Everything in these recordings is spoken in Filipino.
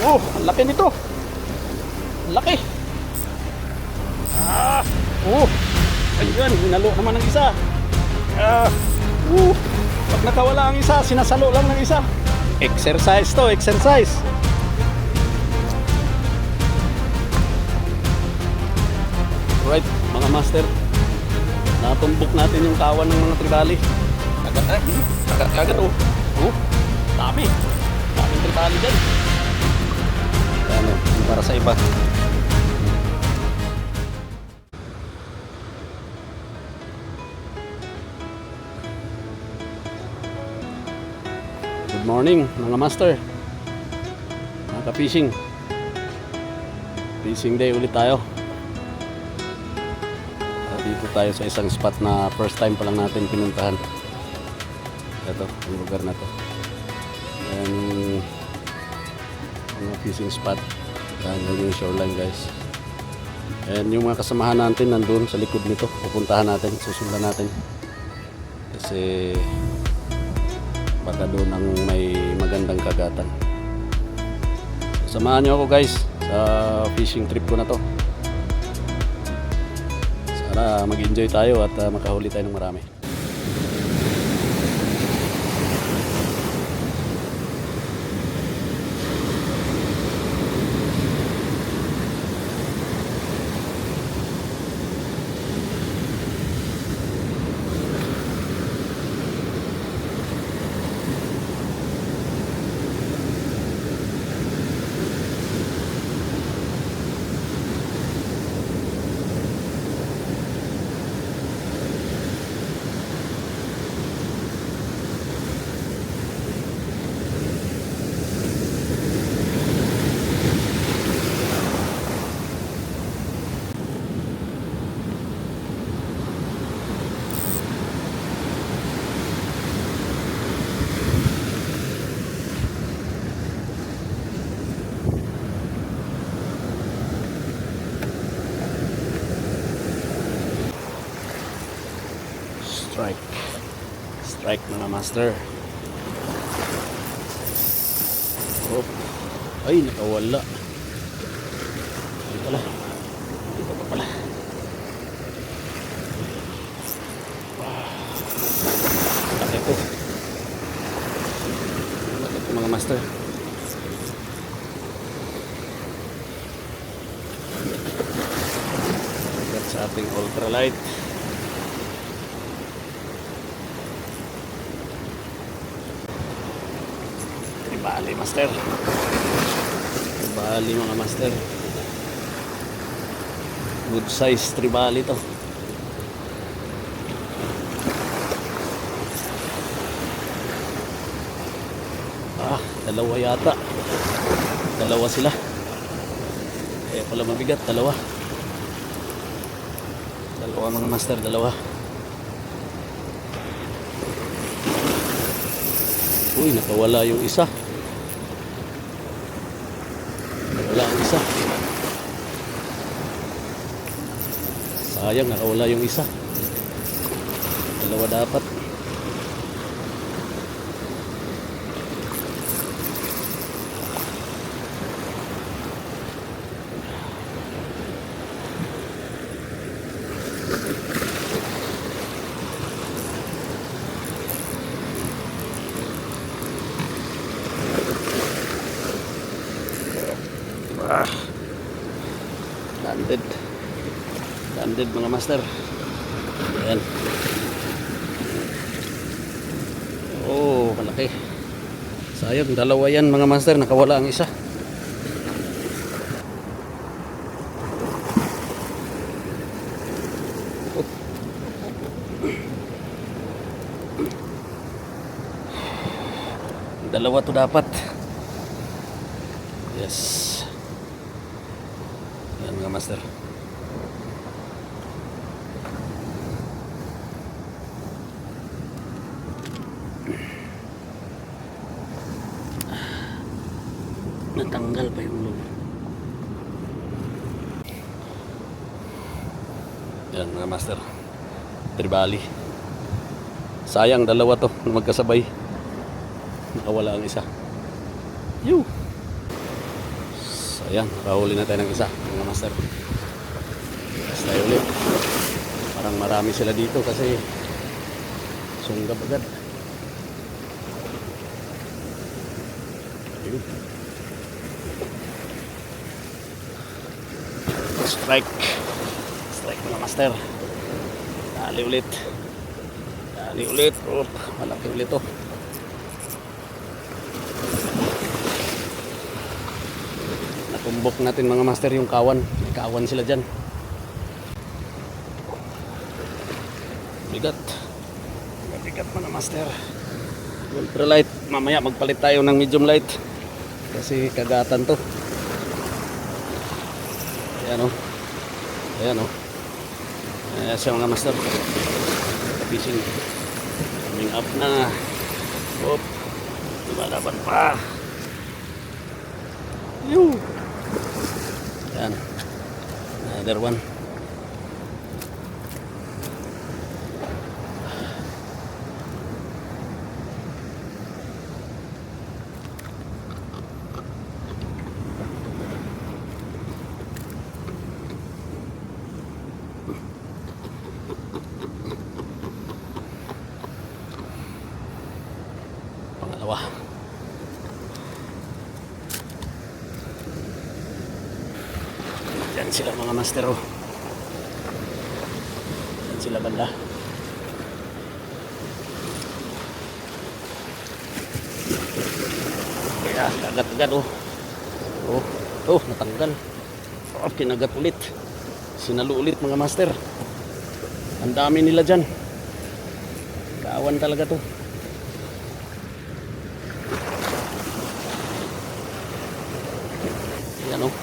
Ang laki nito. Ang laki. Ayun, hinalo naman ng isa. Pag nakawala ang isa, sinasalo lang ng isa. Exercise to, exercise. Alright, mga master. Natumbok natin yung kawan ng mga tribali. Agad oh. Dami. Daming tribali dyan. Ano, para sa iba. Good morning mga master, mga ka-fishing. Fishing day ulit tayo. Dito tayo sa isang spot na first time pa lang natin pinuntahan. Ito, yung lugar na to. Ayan yung fishing spot. Ayan yung shoreline guys. And yung mga kasamahan natin nandun sa likod nito. Pupuntahan natin, susundan natin. Kasi baka doon ang may magandang kagatan. Samahan nyo ako guys sa fishing trip ko na to. Sana mag-enjoy tayo at makahuli tayo ng marami. Strike mga master. Ay, nakawala. Dito pa pala. Laki ko mga master. That's sa ating ultralight. Tribali master. Tribali mga master. Good size tribali to. Dalawa yata. Dalawa sila. Kaya pala mabigat, dalawa. Dalawa mga master, dalawa. Uy, nakawala yung isa. Nakawala ang isa. Sayang, nakawala yung isa. Dalawa dapat. Landed mga master. Ayan. Oh, malaki. Sayang, dalawa yan mga master, nakawala ang isa. Dalawa to dapat. Yes. Ayan mga master. Natanggal pa yung loob. Yan mga master, tribali. Sayang, dalawa to na magkasabay. Nakawala ang isa. Yu. Ayan, nakahuli na tayo ng isa, mga master. Basta tayo ulit. Parang marami sila dito kasi sunggab agad. Ayun. Strike. Strike mga master. Dali ulit. Dali ulit. Oh, malaki ulit to. Natumbok natin mga master yung kawan. May kawan sila dyan. Bigat. Bigat mga master. Ultralight. Mamaya magpalit tayo ng medium light. Kasi kagatan to. Ayan o. Ayan o. Ayan siya mga master. Fishing. Coming up na. Hop. Lumalaban pa. Yoo. Ayan. Another one. Pangalawa. Yan sila mga master oh. Yan sila banda. Kaya kagat-agad oh. Oh, oh natanggal. Oh, kinagat ulit. Sinalo ulit mga master. Ang dami nila dyan. Kawan talaga to. Yan oh.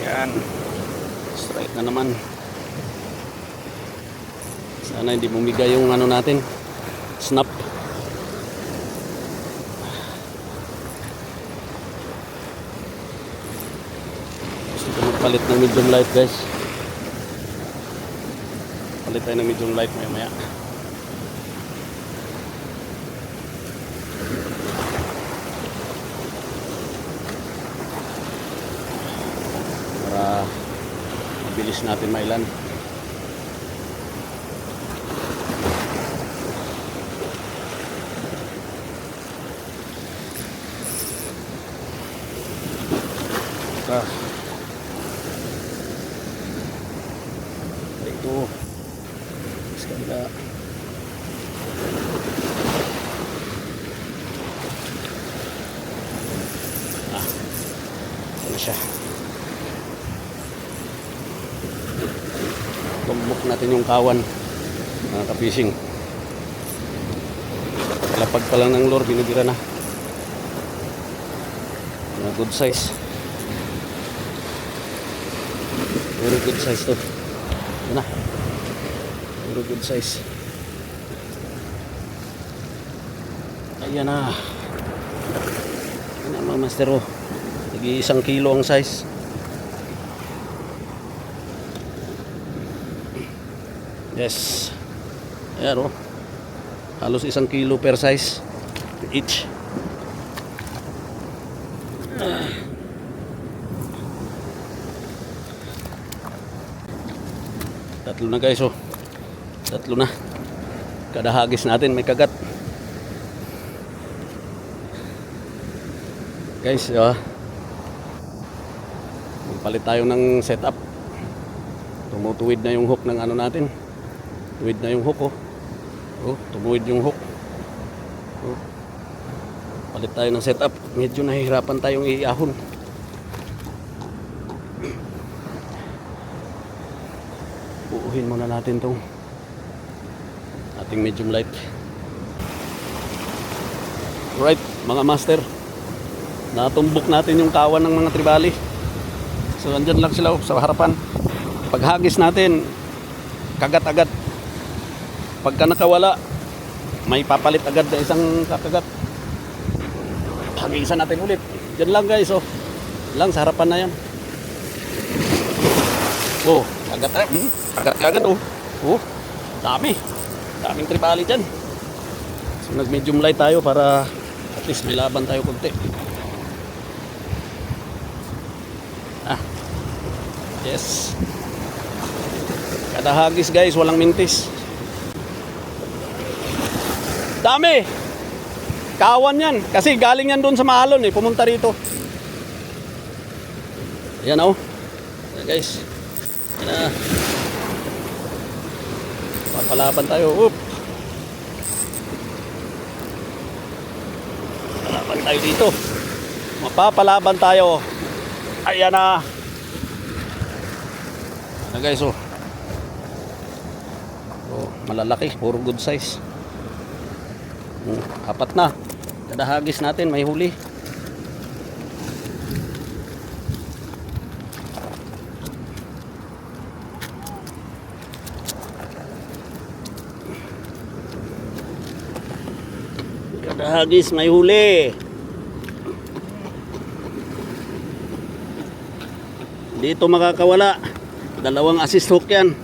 Yan. Strike na naman. Sana hindi bumigay yung ano natin. Snap. Gusto ko magpalit ng medium light guys. Palit tayo ng medium light maya maya. Para mabilis natin mailan. Ito sa kabila. Ito na siya. Tumbok natin yung kawan mga ka-fishing. Lapag pa lang ng lure, binubira na. Good size. Very good size to. Yan na. Very good size. Ayan na. Ayan na mga master oh. Lagi 1 kilo ang size. Yes. Ayan oh. Halos 1 kilo per size. Each. Tatlo na guys oh. Tatlo na. Kada hagis natin may kagat. Guys, magpalit tayo ng setup. Tumutuwid na yung hook ng ano natin. Tuwid na yung hook oh. Oh, tumuwid yung hook. Oh. Palit tayo ng setup. Medyo nahihirapan tayong iahon. Buuhin muna natin tong ating medium light. Right, mga master. Natumbok natin yung kawan ng mga tribali. So andyan lang sila sa harapan. Paghagis natin, kagat agad. Pagka nakawala, may papalit agad na isang kakagat. Hagisan natin ulit. Diyan lang guys oh. Lang sa harapan na yan. Oh, kagat agad oh. Oh, dami. Daming tribali dyan. So nag medium light tayo para At least may laban tayo konti. Yes. Kada hagis guys, walang mintis. Dami. Kawan yan. Kasi galing yan doon sa Maalon pumunta rito. Ayan Ayan guys. Ayan Papalaban tayo. Papalaban tayo dito. Mapapalaban tayo. Ayan na. Guys, malalaki, puro good size. Apat na. Kada hagis natin may huli. Kada hagis may huli. Dito makakawala. Dalawang assist hook yan.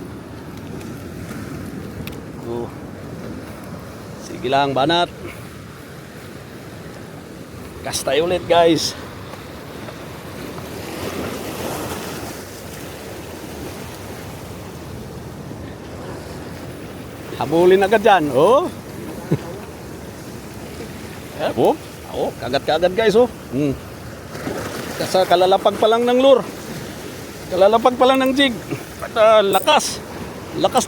Sige lang, banat. Cast tayo ulit guys. Habulin agad dyan. Kagat-kagat guys. Kasi kalalapag pa lang ng lure. Kalalapag pa lang ng jig. Lakas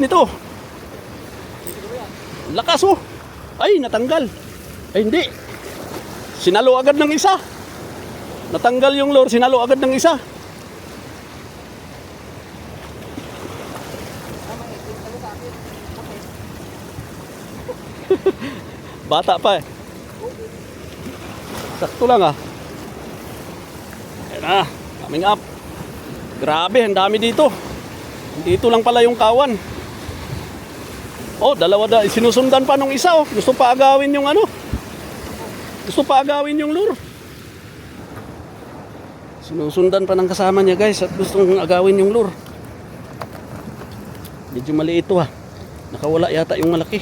nito. Lakas Ay, natanggal. Ay, hindi. Sinalo agad ng isa. Natanggal yung lure, sinalo agad ng isa. Bata pa Sakto lang Ayan na, coming up. Grabe, ang dami dito. Dito lang pala yung kawan. Dalawa sinusundan pa nung isa Gusto pa agawin yung Gusto pa agawin yung lure. Sinusundan pa ng kasama niya guys at gustong agawin yung lure. Medyo maliit Nakawala yata yung malaki.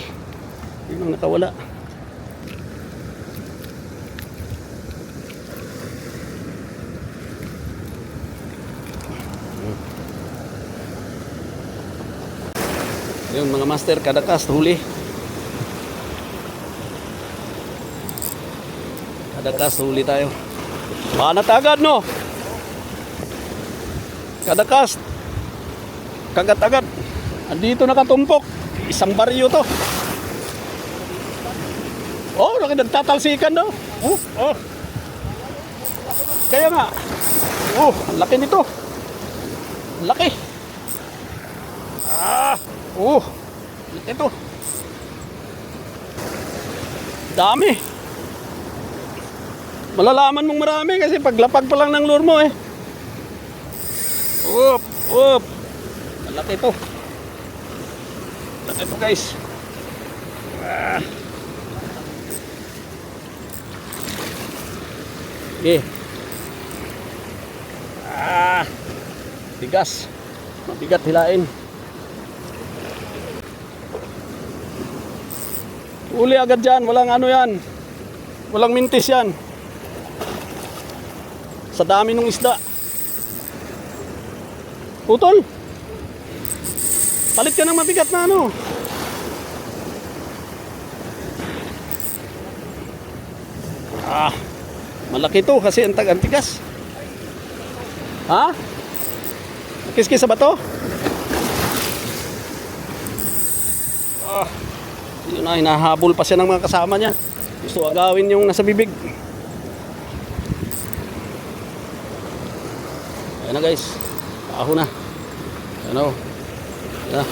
Yun ang nakawala. Yung mga master, kada cast huli. Kada cast huli tayo. Banat agad Kada cast kagat agad. Andito nakatumpok. Isang baryo to. Nagtatalsikan Kaya nga. Laki nito. Laki. Ito. Dami. Malalaman mong marami kasi paglapag pa lang ng lure mo Malaki ito. Malaki ito guys. Bigas. Mabigat hilain. Uli agad dyan, walang yan. Walang mintis yan. Sa dami ng isda. Putol. Palit ka ng mabigat na malaki to kasi ang tigas. Kiskis sa bato? Yun hinahabol pa siya ng mga kasama niya. Gusto agawin yung nasa bibig. Ayan na guys. Aho na. Ayan Ayan.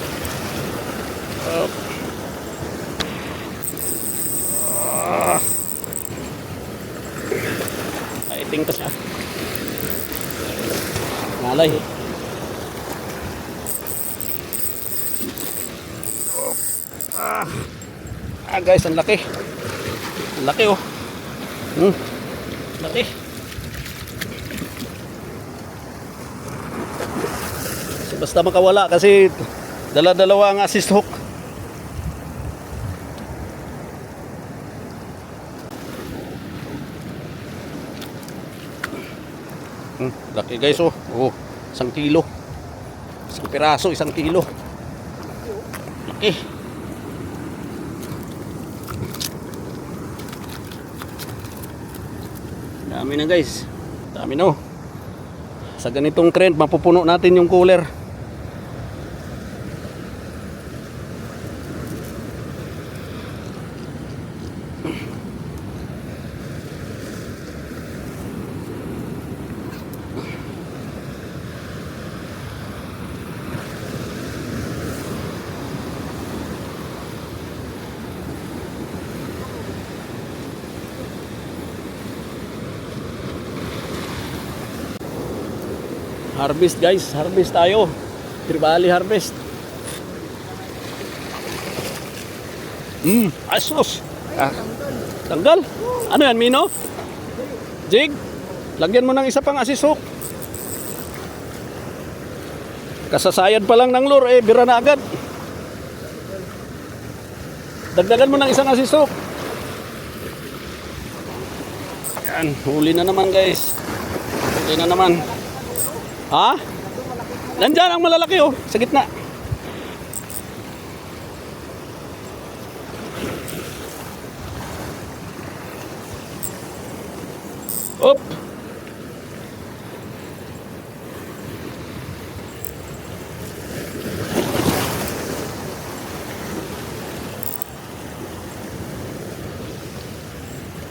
Iting pa siya. Nalay. Guys, ang laki. Ang laki Laki. Basta makawala kasi dala-dalawa ang assist hook. Laki guys oh. Oh, 1 kilo. Isang piraso, 1 kilo. Laki. Dami na guys. Dami no. Sa ganitong trend, mapupuno natin yung cooler. Harvest guys, harvest tayo. Tribali harvest. Asos. Tanggal. Ano yan, Mino? Jig. Lagyan mo ng isa pang asisok. Kasasayad pa lang ng lure, bira na agad. Dagdagan mo ng isang asisok. Yan, huli na naman guys. Huli na naman. Ha? Nandyan ang malalaki oh, sa gitna. Op.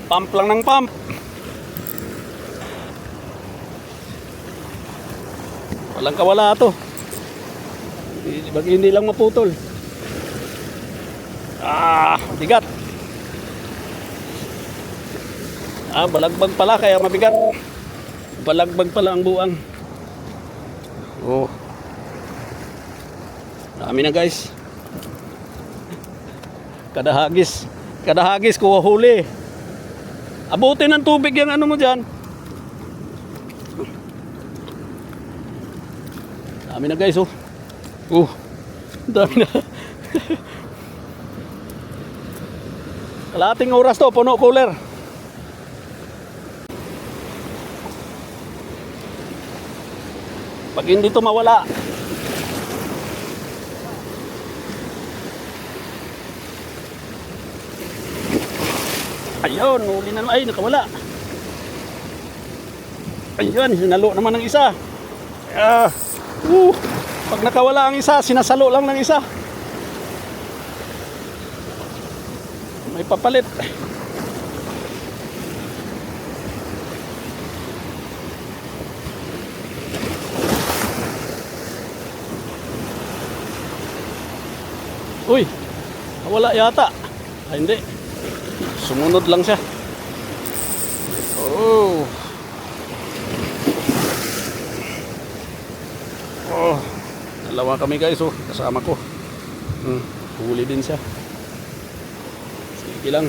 Pump lang ng pump. Walang kawala to. Hindi lang maputol. Bigat. Balagbag pala kaya mabigat. Balagbag pala ang buang. Oh. Dami na guys. Kada hagis kuha huli. Abutin ng tubig yung ano mo dyan. Dami na guys oh. Dami na. Kalating oras to, puno cooler. Pag hindi to mawala. Ayun, huli na naman. Ay, nakawala. Ayun, sinalo naman ng isa. Pag nakawala ang isa, sinasalo lang ng isa. May papalit. Uy, wala yata. Hindi. Sumunod lang siya. Oh. Dalawa kami guys oh, kasama ko. Huli din siya. Sige lang.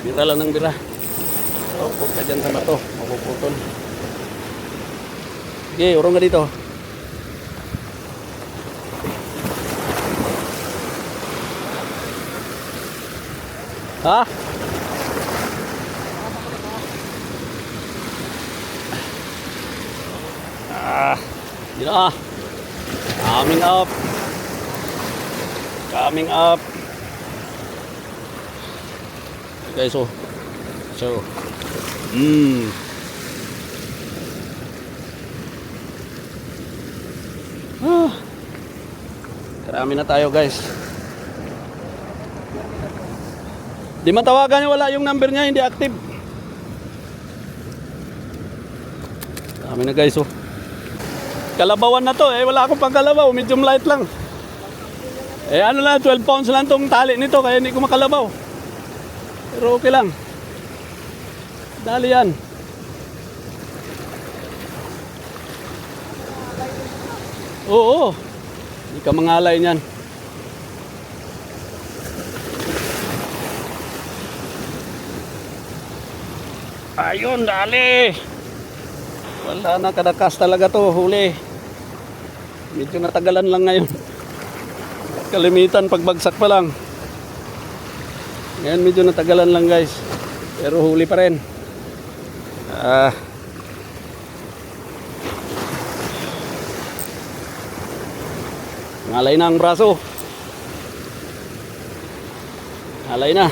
Bira lang ng bira. Huwag ka dyan sa bato, mapuputol. Sige, urong ka dito. Ha? Yun na. Coming up. Coming up. Okay, so. Karami na tayo guys. Di matawagan niya, wala yung number niya, hindi active. Karami na guys oh. Kalabawan na to wala akong pangkalabaw, medium light lang. Ano lang, 12 pounds lang tong tali nito, kaya hindi ko makalabaw. Pero okay lang. Dali yan. Oo. Hindi ka mangalay niyan. Ayun, dali. Wala na, kadakas talaga to, huli. Medyo natagalan lang ngayon. Kalimitan pagbagsak pa lang. Ngayon medyo natagalan lang guys. Pero huli pa rin. Nalay na ang braso. Nalay na.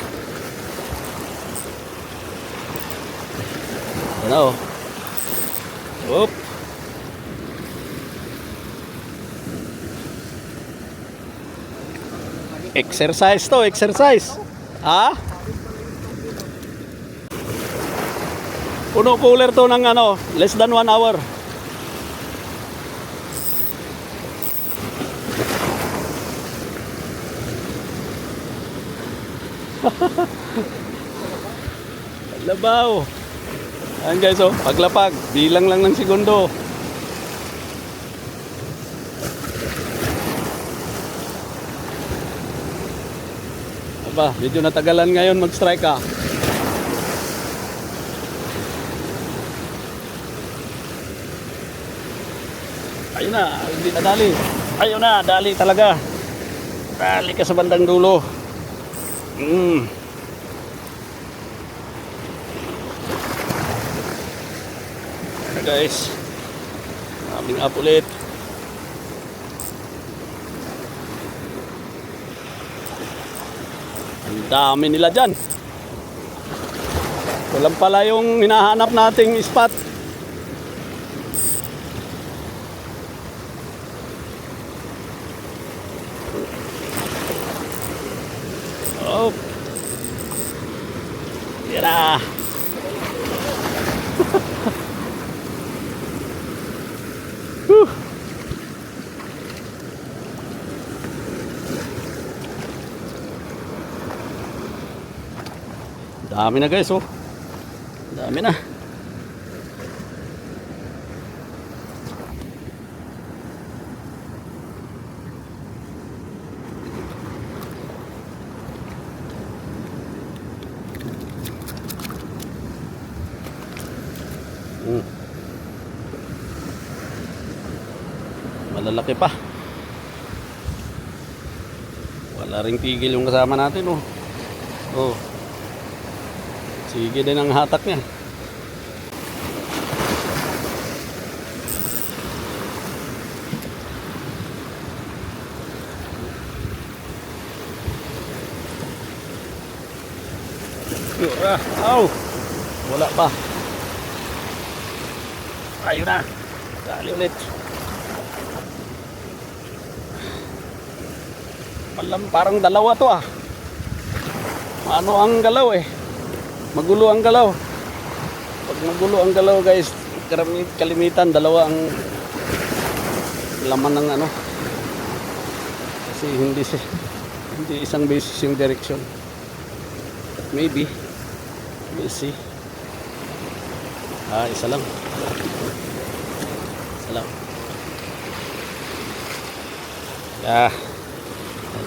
Ano? Oop. Exercise to, exercise. Ha? Puno cooler to ng ano, less than 1 hour. Labaw. Ayan guys, oh, paglapag, bilang lang ng segundo. Aba, medyo natagalan ngayon mag-strike ah. Ayun na, hindi na dali. Ayun na, dali talaga. Dali ka sa bandang dulo. Guys, aming up ulit. Ang dami nila dyan. Walang pala yung hinahanap nating spot. Oh, tira. Dami na guys, oh. Dami na. Malalaki pa. Wala ring tigil yung kasama natin, oh. Oh. Sige din ang hatak niya. Yura. Aw. Wala pa. Ayun na. Dali ulit. Parang dalawa to ah. Ano ang galaw eh. Magulo ang galaw. Pag magulo ang galaw guys, kalimitan dalawa ang laman ng ano. Kasi hindi isang beses yung direction. But maybe we'll see. Isa lang. Isa lang.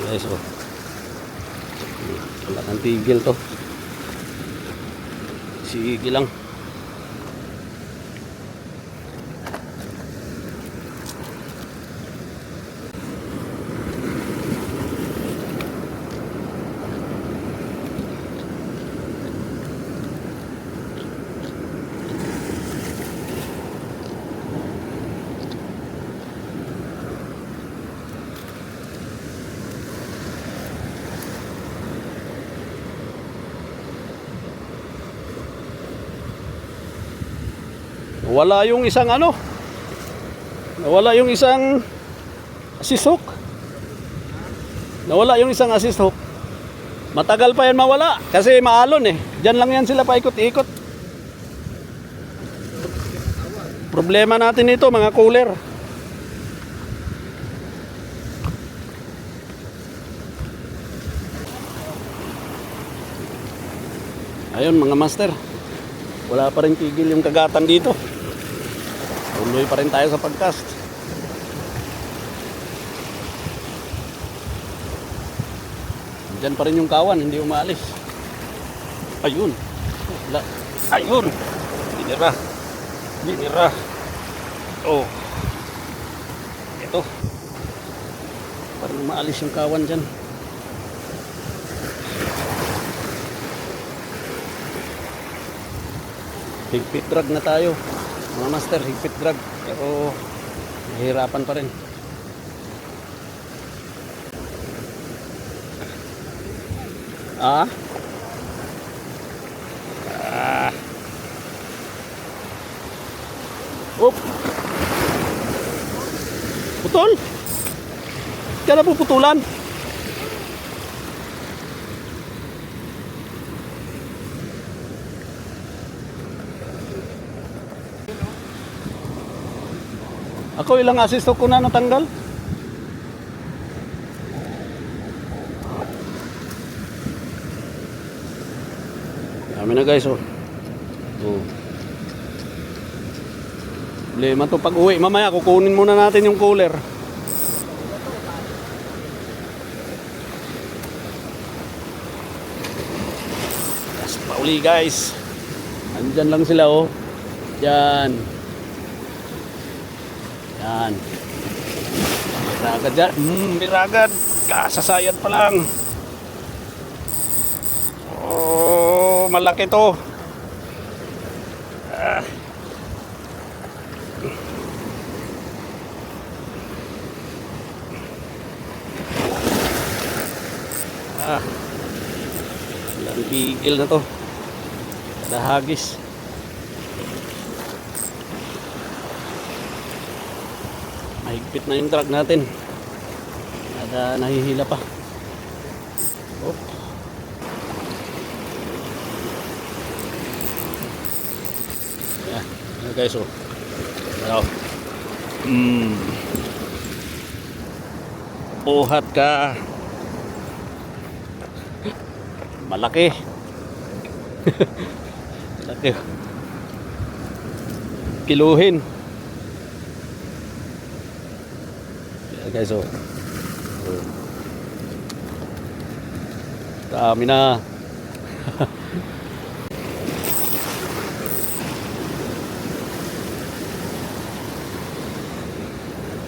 Guys, oh. Wala nang tigil to. Sige lang. Wala yung isang ano. Nawala yung isang assist hook. Nawala yung isang assist hook. Matagal pa yan mawala kasi maalon eh. Diyan lang yan sila paikot-ikot. Problema natin ito mga cooler. Ayun mga master. Wala pa rin tigil yung kagatan dito. Tuloy pa rin tayo sa pagcast. Diyan pa rin yung kawan, hindi umaalis. Ayun. Ayun. Binira. Binira. Oh. Ito. Parang umaalis yung kawan dyan. Higpit drag na tayo. Mga master, higpit drag. Pero nahihirapan pa rin. Ah? Ah. Op. Putol. Kaya na puputulan. Ako ilang assist ko na natanggal. Dami na guys oh. Oh. Problema to pag uwi. Mamaya kukunin muna natin yung cooler. Yes, pauli guys. Andyan lang sila oh. Yan. Yan. Biragad yan. Biragad. Kasasayad pa lang. Oh, malaki to. Ah. Ah. Ilang bigil na to. Kada hagis. Mahigpit na yung truck natin. Kada nahihila pa. Oh. Ayan guys oh. Hello. Buhat ka. Malaki. Malaki. Kiluhin. Ayan guys oh. Dami na.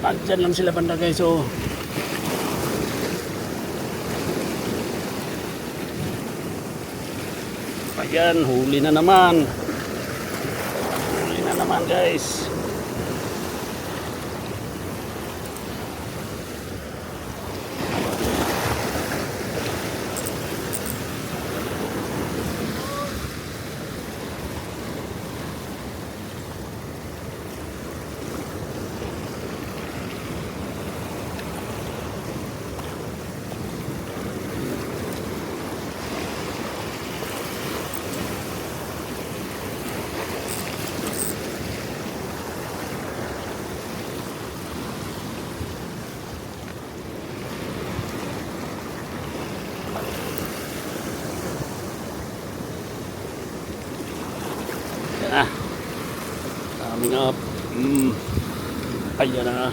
Andyan lang sila banda guys oh. Ayan, huli na naman. Huli na naman guys. Ayan na. Coming up. Ayan na.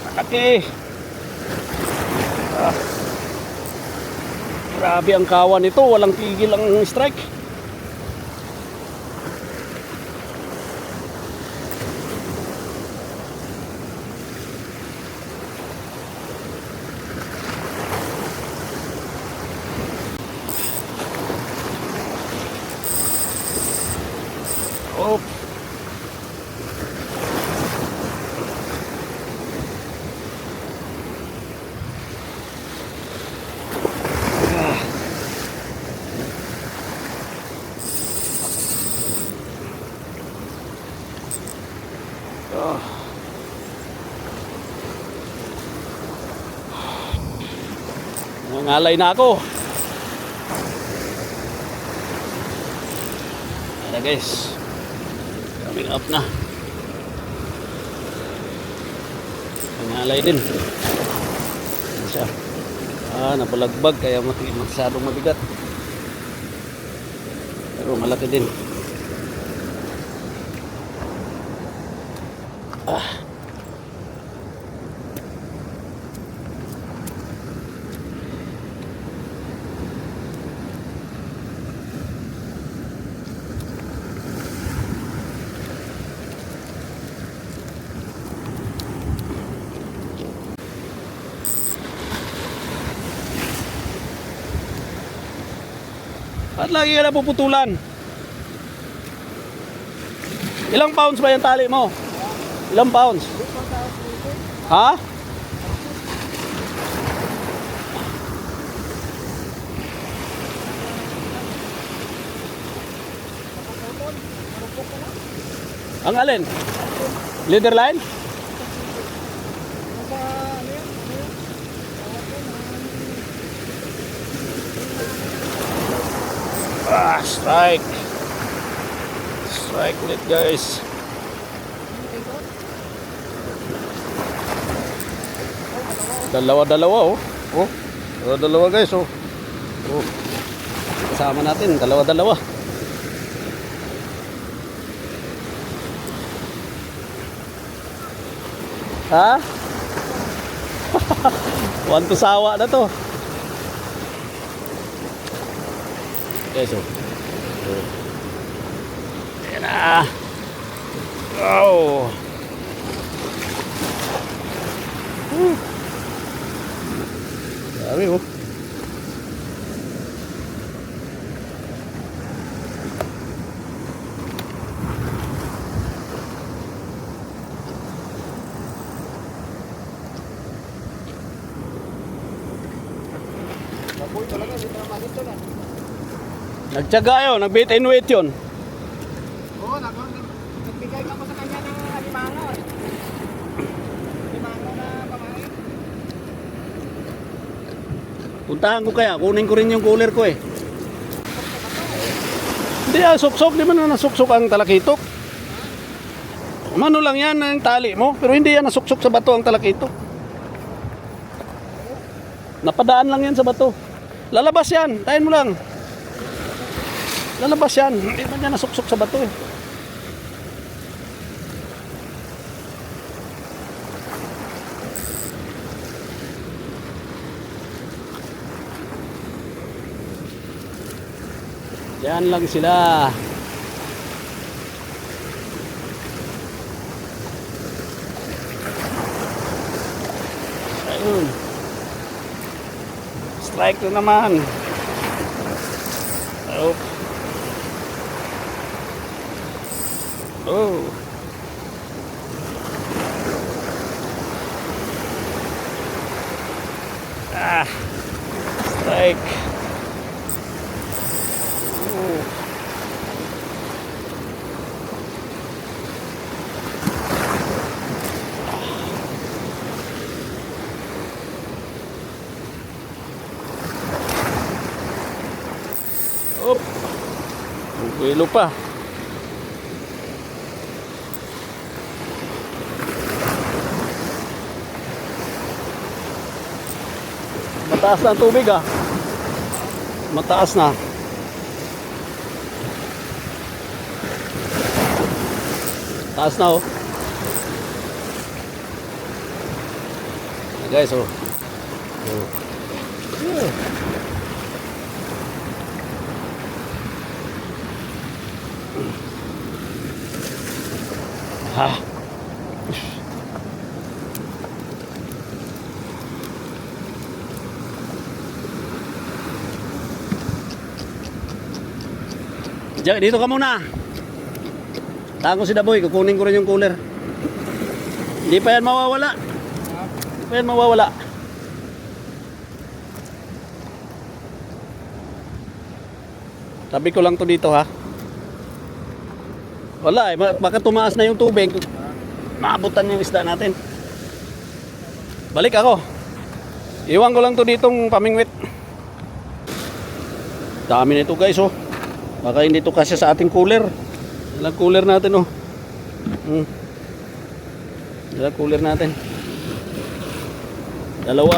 Malaki. Ah. Grabe ang kawan nito. Walang tigil ang strike. Oh. Oh. Nangalay na ako. Ayan guys. Coming up na. Nangalay din. Ayan siya. Napalagbag kaya masyadong mabigat. Pero malaki din. At lagi ka na puputulan. Ilang pounds ba yung tali mo? Ilang pounds? Ha? Ang alin? Leader line? Strike. Strike ulit guys. Dalawa-dalawa oh. Oh, dalawa-dalawa guys oh. Oh. Kasama natin, dalawa-dalawa. Ha? One to sawa na to. Guys oh. Oh. Ayan na. Oh. Dami oh. Nagtyaga yun, nag-bait and wait yun. Oo, nagbigay ka po sa kanya ng alimango. Alimango na pamain. Puntahan ko kaya, kunin ko rin yung cooler ko eh. Hindi suksok, di ba na nasuksok ang talakitok? Mano lang yan ang tali mo, pero hindi yan nasuksok sa bato ang talakitok. Napadaan lang yan sa bato. Lalabas yan, tayin mo lang. Lalabas yan, hindi man yan nasuksok sa bato eh. Yan lang sila. Ayun. Strike na naman. Oh. Oh. Ah. Strike. Oh. Op. Buwelo pa. Mataas na ang tubig ah. Mataas na. Taas na oh. Guys oh. Oh. Yeah. Ah. Diyan, dito ka muna. Tago si Daboy, kukunin ko rin yung cooler. Hindi pa yan mawawala. Hindi pa yan mawawala. Tabi ko lang to dito ha. Wala eh, baka tumaas na yung tubig. Maabutan yung isda natin. Balik ako. Iwan ko lang to ditong pamingwit. Dami nito guys oh. Baka hindi to kasya sa ating cooler. Ilang cooler natin oh. Ilang cooler natin. 2 3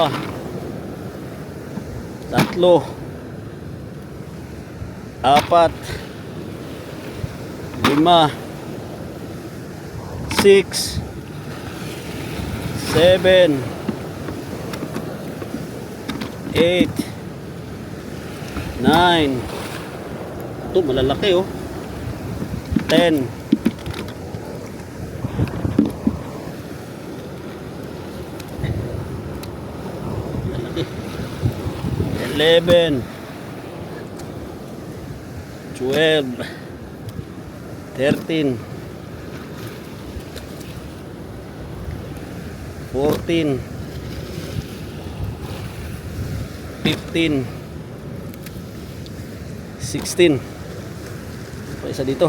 4 5 6 7 8 9. Ito malalaki oh. 10. Malalaki. 11. 12. 13. 14, 15, 16. Pa isa dito.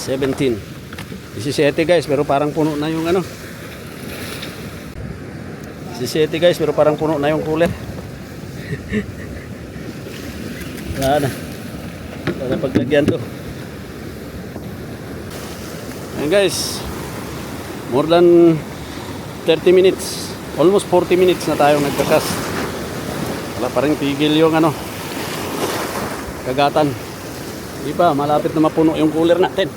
17. 17 guys, pero parang puno na yung ano. 17 guys, pero parang puno na yung cooler. Wala na. Wala na paglagyan to. Ayan guys, more than 30 minutes, almost 40 minutes na tayo nagkakas. Wala pa rin tigil yung ano, kagatan. Di ba, malapit na mapuno yung cooler natin.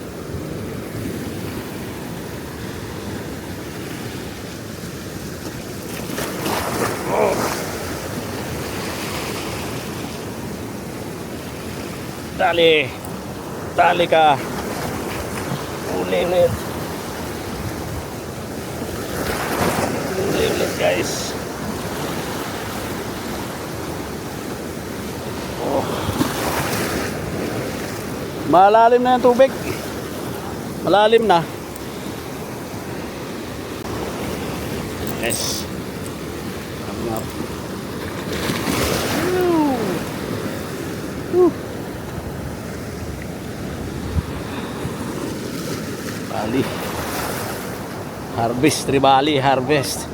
Dali. Dali ka. Ulit. Ulit guys. Oh. Malalim na yung tubig. Malalim na. Yes. Bali. Harvest, Tribali, harvest.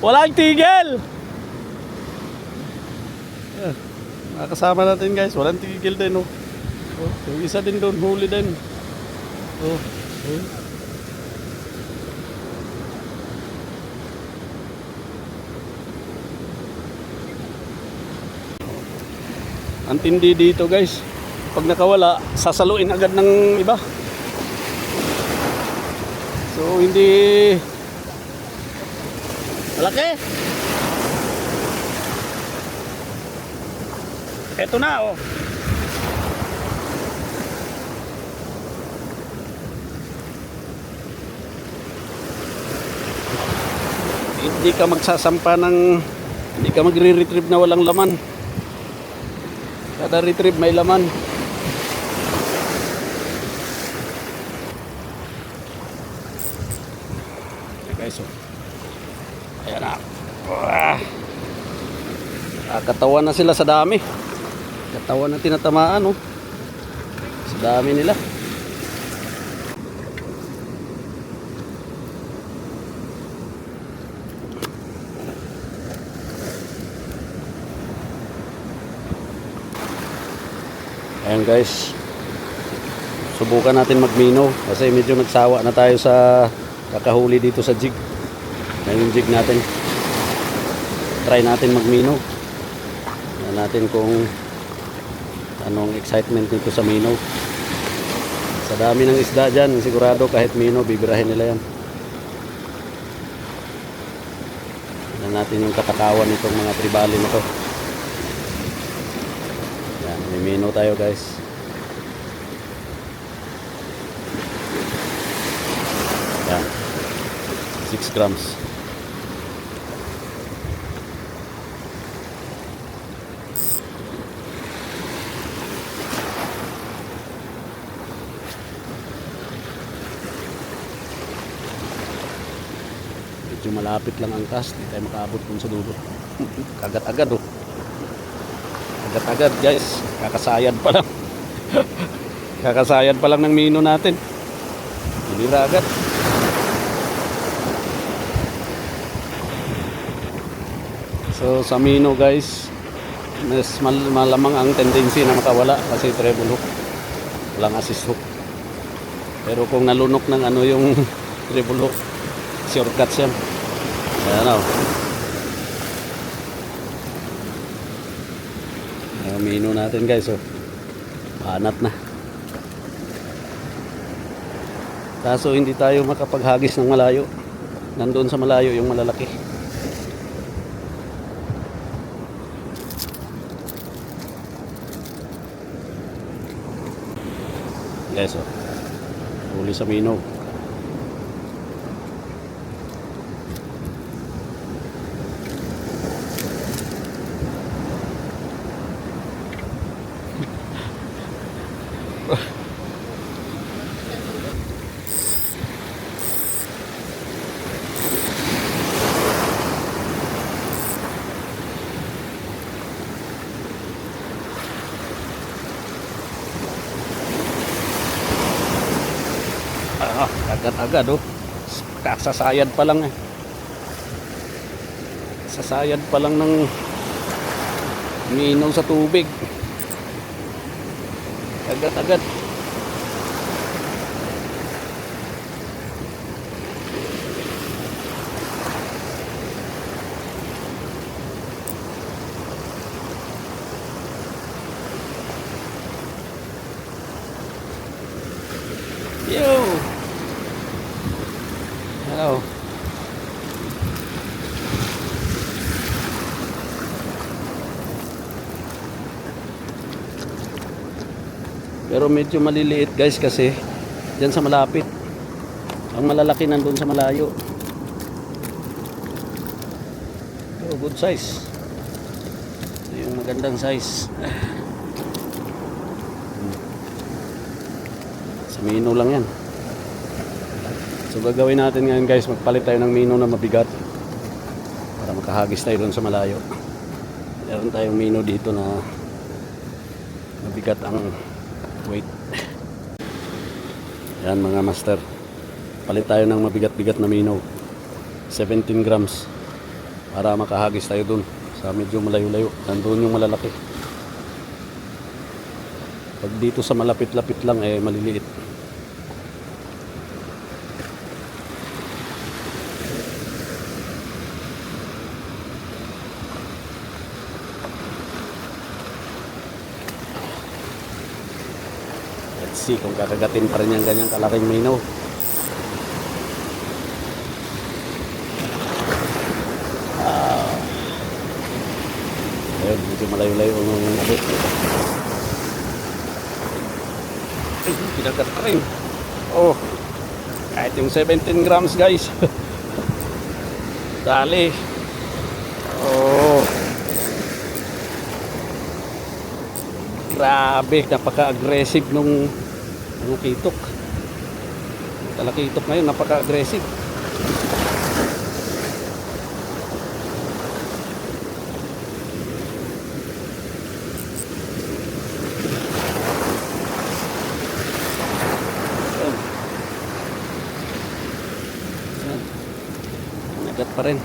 Walang tigil. Nakasama natin guys, walang tigil din oh. Oh, yung isa din doon, huli din. Oh, oh. Ang tindi dito guys, pag nakawala sasaluin agad ng iba, so hindi malaki. Eto na oh. Hindi ka magsasampa ng, hindi ka magre-retrieve na walang laman. Kada retrieve may laman. Okay guys, so ayan na. Katawan na sila sa dami. Katawan na tinatamaan oh. Sa dami nila. Ayan guys, subukan natin magmino kasi medyo nagsawa na tayo sa kakahuli dito sa jig. Ngayon jig natin, try natin magmino. Tignan natin kung anong excitement nito sa mino. Sa dami ng isda dyan, sigurado kahit mino bibirahin nila yan. Tignan natin yung katakawan nitong mga tribali na to. May mino tayo guys. Yan. 6 grams. Medyo malapit lang ang cast. Hindi tayo makaabot dun sa dulo. Kagat-agad oh. Agad guys, kakasayad pa lang. Kakasayad pa lang ng mino natin. Hinira agad. So sa mino guys, mas malamang ang tendency na makawala kasi treble hook, walang assist hook. Pero kung nalunok ng ano yung treble hook, shortcuts yan. Ayan o. Mino natin guys oh. Panat na. Kaso hindi tayo makapaghagis ng malayo. Nandoon sa malayo yung malalaki. Guys oh. huli sa Minaw. Agad-agad oh. Kasasayad pa lang eh. Sasayad pa lang ng umiinom sa tubig. Agad-agad. Yo! Hello. Pero medyo maliliit guys kasi dyan sa malapit. Ang malalaki nandun sa malayo. Oh, good size. Ito yung magandang size. Sa Minaw lang yan. So gagawin natin ngayon guys, magpalit tayo ng Minaw na mabigat para makahagis tayo doon sa malayo. Meron tayong Minaw dito na mabigat ang weight. Yan mga master, palit tayo ng mabigat-bigat na Minaw, 17 grams, para makahagis tayo dun sa medyo malayo-layo. Nandun yung malalaki. Pag dito sa malapit-lapit lang eh maliliit. Let's see kung kakagatin pa rin yung ganyang kalaking Minaw. Ayun, medyo malayo-layo yung abot. Ay, pinagat pa rin. Oh, kahit yung 17 grams guys. Dali. Oh, grabe, napaka-aggressive nung kitok. Talakitok ngayon, napaka-aggressive. Nagat pa rin.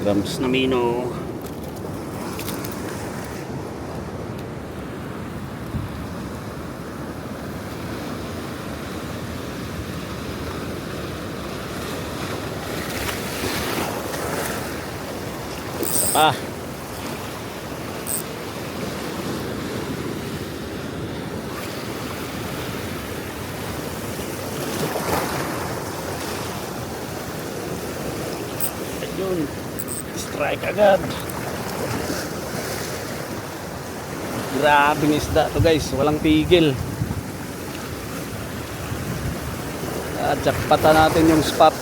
Grams na Minaw. Isa pa. Ayun. Strike agad. Grabing isda to guys, walang tigil. Jackpatan natin yung spot.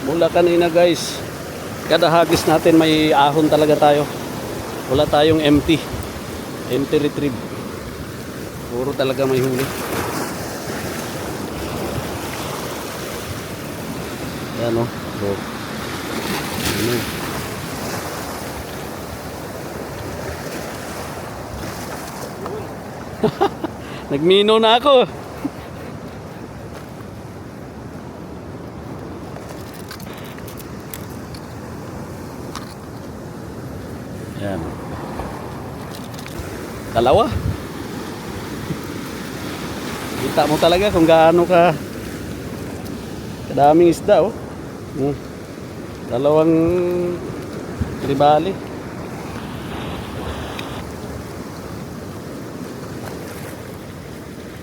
Mula kanina guys, kada hagis natin may ahon talaga tayo. Wala tayong empty retrieve. Puro talaga may huli. Yan o. So, nagminaw na ako. Yan. Dalawa. Kita mo talaga kung gaano kadaming isda oh. Hmm. Dalawang tribali.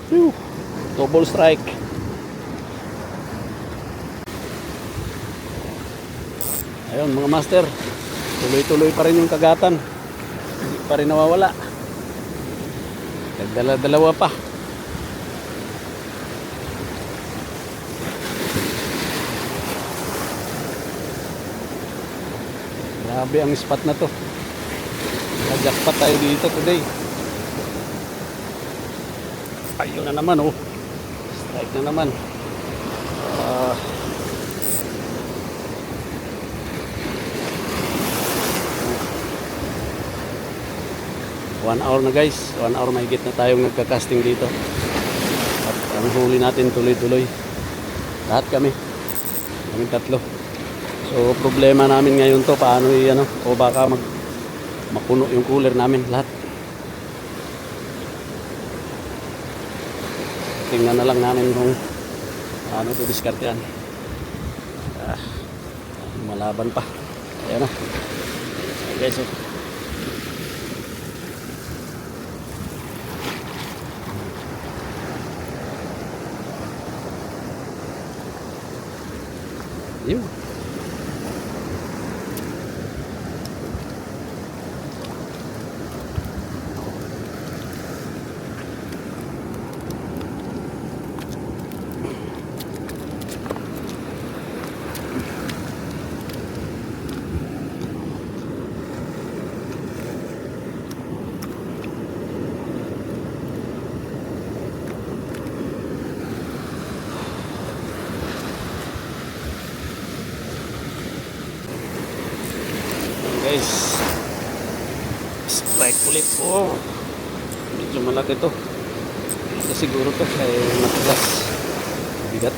Whew. Double strike. Ayun mga master, tuloy-tuloy pa rin yung kagatan. Hindi pa rin nawawala. Nagdala-dalawa pa. Grabe ang spot na to. Nag-jackpot tayo dito today. Ayun na naman oh. Strike na naman. Ah, 1 hour na guys, 1 hour mahigit na tayong nagka-casting dito. At ang huli natin tuloy-tuloy. Lahat kami tatlo. So problema namin ngayon to, paano ano, o baka mapuno yung cooler namin lahat. Tingnan na lang namin kung paano to diskartean. Malaban pa. Ayan na. Okay guys, so yun. Guys, strike ulit. Oh, medyo malaki to. Ito siguro to kay matigas, bigat.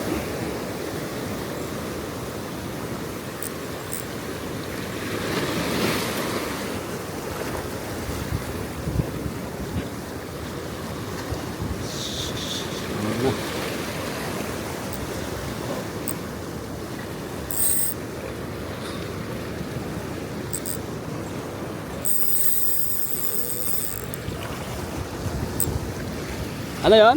Ano yun?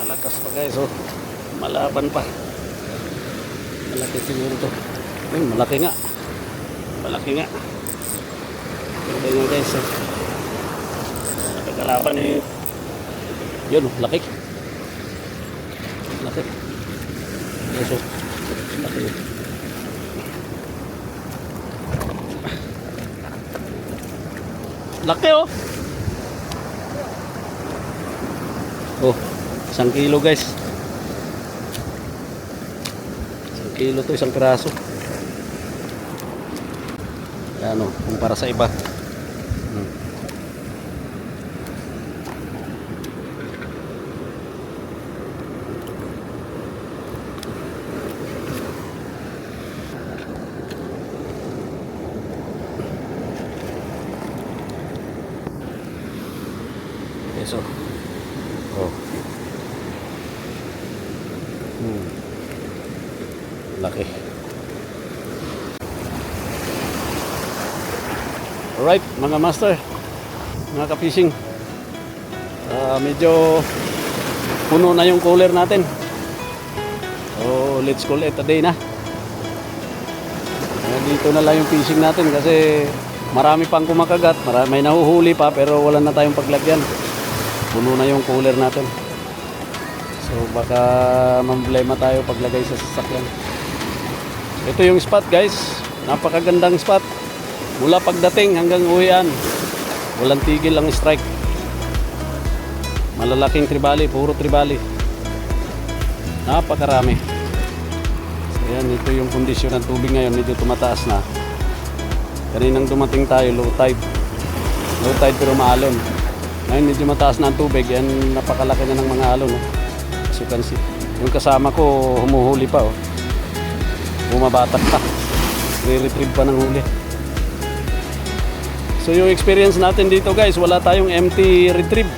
Malakas pa guys, oh. Malaban pa. Malaki siguro to. Ay, malaki nga. Malaki nga. Malaki nga guys. Kalaban eh. Yun, laki. Laki. Yes, oh. Laki. Laki oh. Oh, 1 kilo guys. Kilo to, 1 piraso. Ano, kumpara sa iba. Okay, so. Oh. Laki. Alright mga master, mga ka-fishing, medyo puno na yung cooler natin. So let's call it a day na. Dito na lang yung fishing natin kasi marami pang kumakagat, may nahuhuli pa pero wala na tayong paglagyan. Puno na yung cooler natin. So baka mamblema tayo paglagay sa sasakyan. Ito yung spot guys, napakagandang spot. Mula pagdating hanggang uwian, walang tigil ang strike. Malalaking tribali, puro tribali. Napakarami. So yan, ito yung kondisyon ng tubig ngayon, medyo tumataas na. Kaninang dumating tayo, low tide. Low tide pero maalon. Ngayon medyo mataas na ang tubig. Yan napakalaki na ng mga alon. No? As you can see. Yung kasama ko humuhuli pa. Oh. Bumabatak pa. Re-retrieve pa ng huli. So yung experience natin dito guys, wala tayong empty retrieve.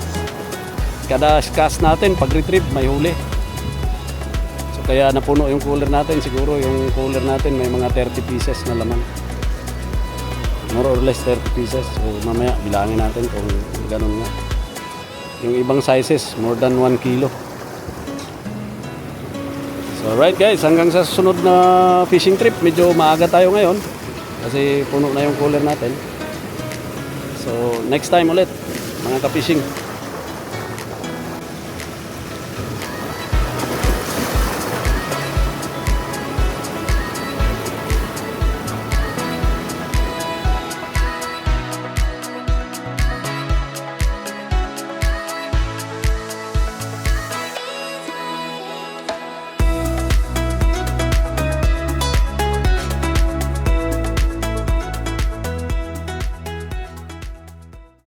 Kada cast natin, pag retrieve, may huli. So kaya napuno yung cooler natin. Siguro yung cooler natin may mga 30 pieces na laman. More or less 30 pieces. So mamaya bilangin natin kung ganun nga. Yung ibang sizes, more than 1 kilo. So alright guys, hanggang sa susunod na fishing trip. Medyo maaga tayo ngayon kasi puno na yung cooler natin. So next time ulit mga ka-fishing.